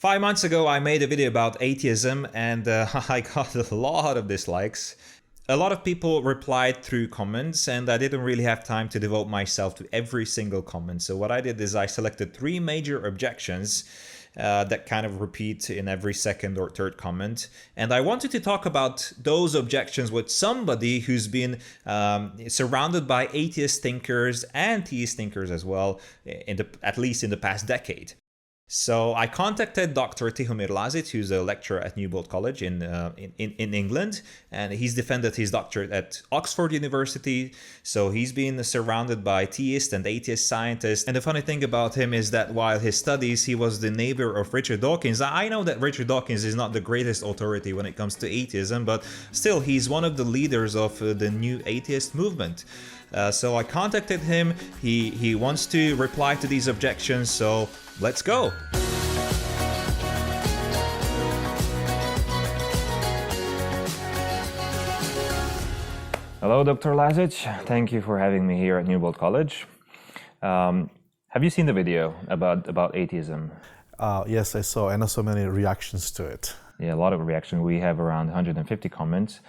5 months ago, I made a video about atheism and I got a lot of dislikes. A lot of people replied through comments and I didn't really have time to devote myself to every single comment. So what I did is I selected 3 major objections that kind of repeat in every second or third comment. And I wanted to talk about those objections with somebody who's been surrounded by atheist thinkers and theist thinkers as well, at least in the past decade. So I contacted Dr. Tihomir Lazic, who's a lecturer at Newbold College in England, and he's defended his doctorate at Oxford University. So he's been surrounded by theist and atheist scientists. And the funny thing about him is that while his studies, he was the neighbor of Richard Dawkins. I know that Richard Dawkins is not the greatest authority when it comes to atheism, but still, he's one of the leaders of the new atheist movement. So I contacted him. He wants to reply to these objections, so let's go. Hello, Dr. Lazic. Thank you for having me here at Newbold College. Have you seen the video about atheism? Yes, I saw, and I saw many reactions to it. Yeah, a lot of reaction. We have around 150 comments.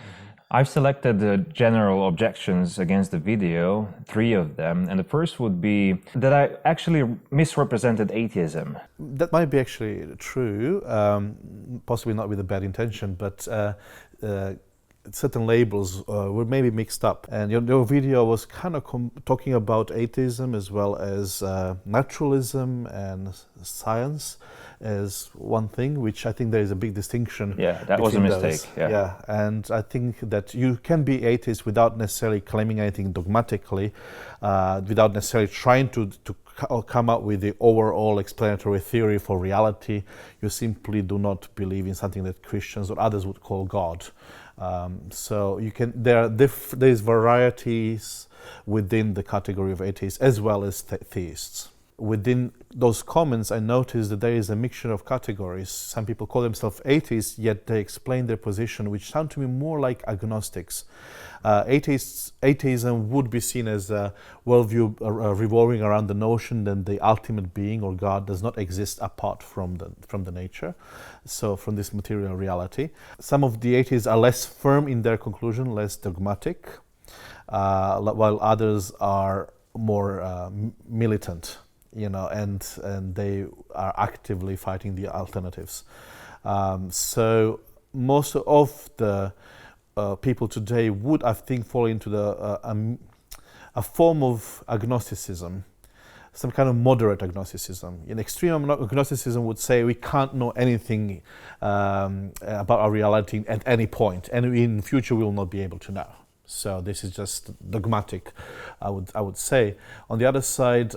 I've selected the general objections against the video, 3 of them, and the first would be that I actually misrepresented atheism. That might be actually true, possibly not with a bad intention, but certain labels were maybe mixed up. And your video was kind of talking about atheism as well as naturalism and science as one thing, which I think there is a big distinction. Yeah, that was a mistake. Yeah, and I think that you can be atheist without necessarily claiming anything dogmatically, without necessarily trying to come up with the overall explanatory theory for reality. You simply do not believe in something that Christians or others would call God. So you can. There's varieties within the category of atheists as well as theists. Within those comments, I noticed that there is a mixture of categories. Some people call themselves atheists, yet they explain their position, which sound to me more like agnostics. Atheism would be seen as a worldview revolving around the notion that the ultimate being or God does not exist apart from the nature, so from this material reality. Some of the atheists are less firm in their conclusion, less dogmatic, while others are more militant. And they are actively fighting the alternatives. So most of the people today would, I think, fall into a form of agnosticism, some kind of moderate agnosticism. In extreme agnosticism would say we can't know anything about our reality at any point, and in future we will not be able to know. So this is just dogmatic, I would say. On the other side,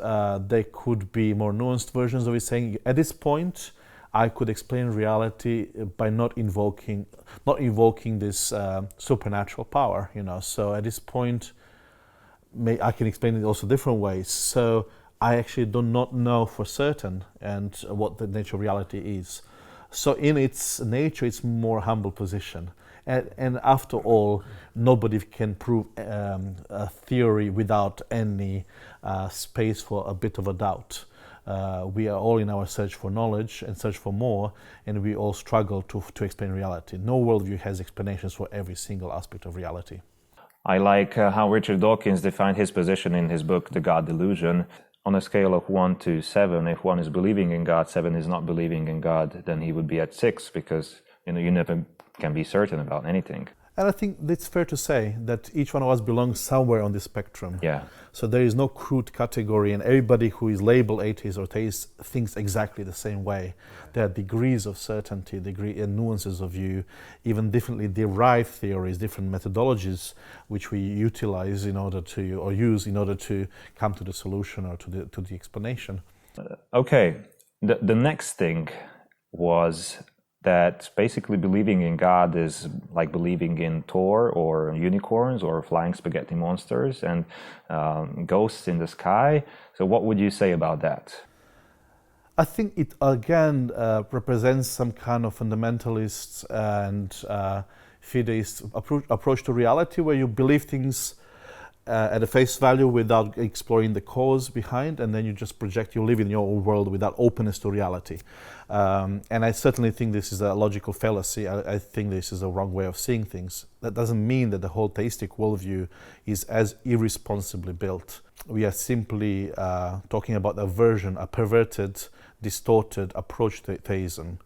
there could be more nuanced versions of it, saying at this point, I could explain reality by not invoking this supernatural power. So at this point, I can explain it also different ways. So I actually do not know for certain and what the nature of reality is. So in its nature, it's more humble position. And after all, nobody can prove a theory without any space for a bit of a doubt. We are all in our search for knowledge and search for more, and we all struggle to explain reality. No worldview has explanations for every single aspect of reality. I like how Richard Dawkins defined his position in his book, The God Delusion. On a scale of 1 to 7, if 1 is believing in God, 7 is not believing in God, then he would be at 6, because you never can be certain about anything. And I think it's fair to say that each one of us belongs somewhere on the spectrum. Yeah. So there is no crude category, and everybody who is labeled atheist or theist thinks exactly the same way. There are degrees of certainty, and nuances of view, even differently derived theories, different methodologies which we utilize use in order to come to the solution or to the explanation. Okay. The next thing was that basically believing in God is like believing in Thor or unicorns or flying spaghetti monsters and ghosts in the sky. So what would you say about that? I think it again represents some kind of fundamentalist and fideist approach to reality, where you believe things at a face value without exploring the cause behind, and then you just project, you live in your own world without openness to reality. And I certainly think this is a logical fallacy. I think this is a wrong way of seeing things. That doesn't mean that the whole theistic worldview is as irresponsibly built. We are simply talking about a perverted, distorted approach to theism,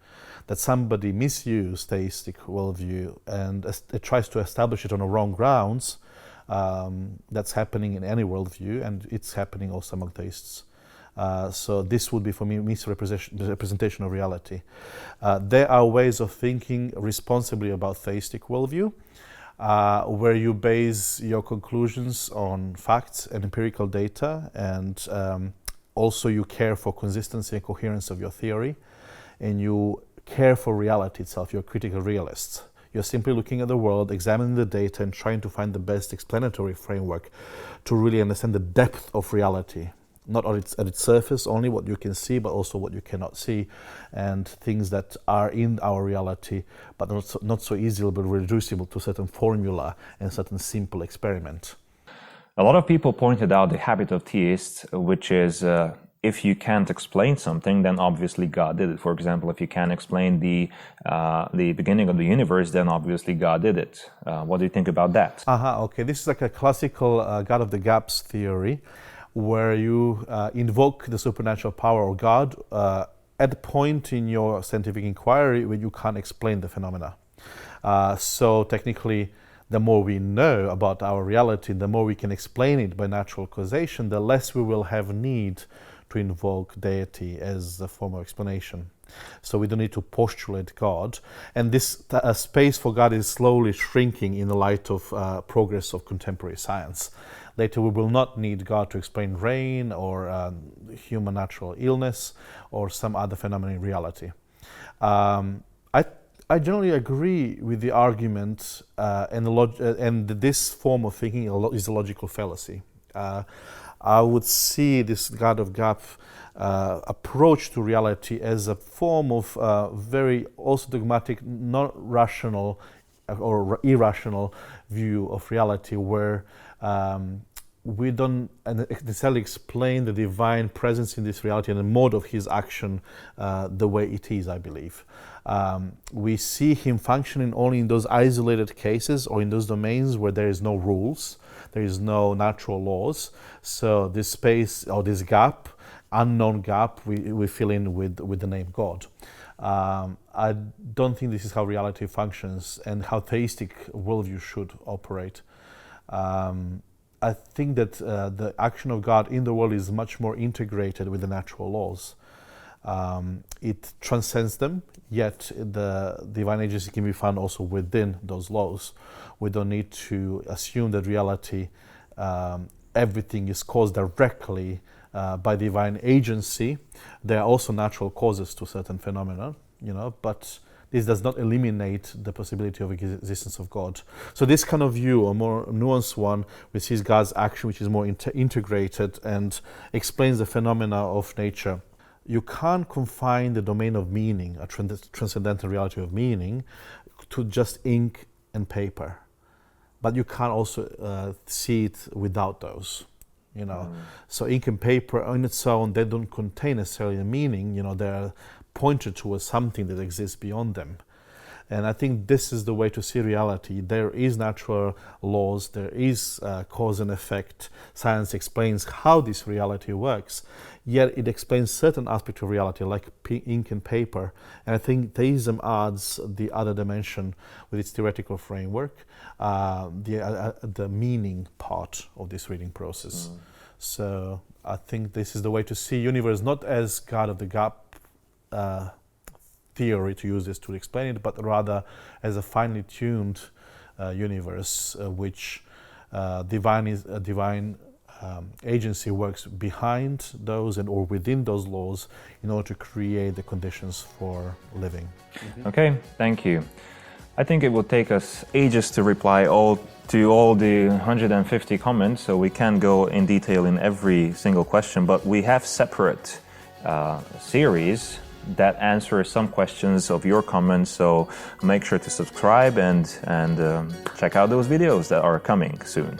that somebody misused theistic worldview and tries to establish it on the wrong grounds. That's happening in any worldview, and it's happening also among theists. So this would be, for me, misrepresentation of reality. There are ways of thinking responsibly about theistic worldview, where you base your conclusions on facts and empirical data, and also you care for consistency and coherence of your theory, and you care for reality itself. You're critical realists. You're simply looking at the world, examining the data, and trying to find the best explanatory framework to really understand the depth of reality. Not at its surface, only what you can see, but also what you cannot see, and things that are in our reality, but not so easily but reducible to certain formula and certain simple experiment. A lot of people pointed out the habit of theists, which is if you can't explain something, then obviously God did it. For example, if you can't explain the beginning of the universe, then obviously God did it. What do you think about that? Okay. This is like a classical God of the gaps theory, where you invoke the supernatural power of God at the point in your scientific inquiry where you can't explain the phenomena. So technically, the more we know about our reality, the more we can explain it by natural causation, the less we will have need to invoke deity as a form of explanation. So we don't need to postulate God. And this space for God is slowly shrinking in the light of progress of contemporary science. Later we will not need God to explain rain or human natural illness or some other phenomenon in reality. I generally agree with the argument and this form of thinking is a logical fallacy. I would see this God of Gap approach to reality as a form of very also dogmatic, not rational or irrational view of reality, where we don't necessarily explain the divine presence in this reality and the mode of his action the way it is, I believe. We see him functioning only in those isolated cases or in those domains where there is no rules, there is no natural laws. So this space or this gap, unknown gap, we fill in with the name God. I don't think this is how reality functions and how theistic worldview should operate. I think that the action of God in the world is much more integrated with the natural laws. It transcends them, yet the divine agency can be found also within those laws. We don't need to assume that reality, everything is caused directly by divine agency. There are also natural causes to certain phenomena, but this does not eliminate the possibility of existence of God. So this kind of view, a more nuanced one, which sees God's action, which is more integrated and explains the phenomena of nature. You can't confine the domain of meaning, a transcendental reality of meaning, to just ink and paper. But you can't also see it without those. So ink and paper on its own, they don't contain necessarily a meaning. They're pointed towards something that exists beyond them. And I think this is the way to see reality. There is natural laws, there is cause and effect. Science explains how this reality works, yet it explains certain aspects of reality, like ink and paper. And I think theism adds the other dimension with its theoretical framework, the meaning part of this reading process. So I think this is the way to see universe, not as God of the gap theory, to use this to explain it, but rather as a finely tuned universe, which divine agency works behind those or within those laws in order to create the conditions for living. Okay, thank you. I think it will take us ages to reply to all the 150 comments, so we can't go in detail in every single question, but we have separate series that answer some questions of your comments, so make sure to subscribe and check out those videos that are coming soon.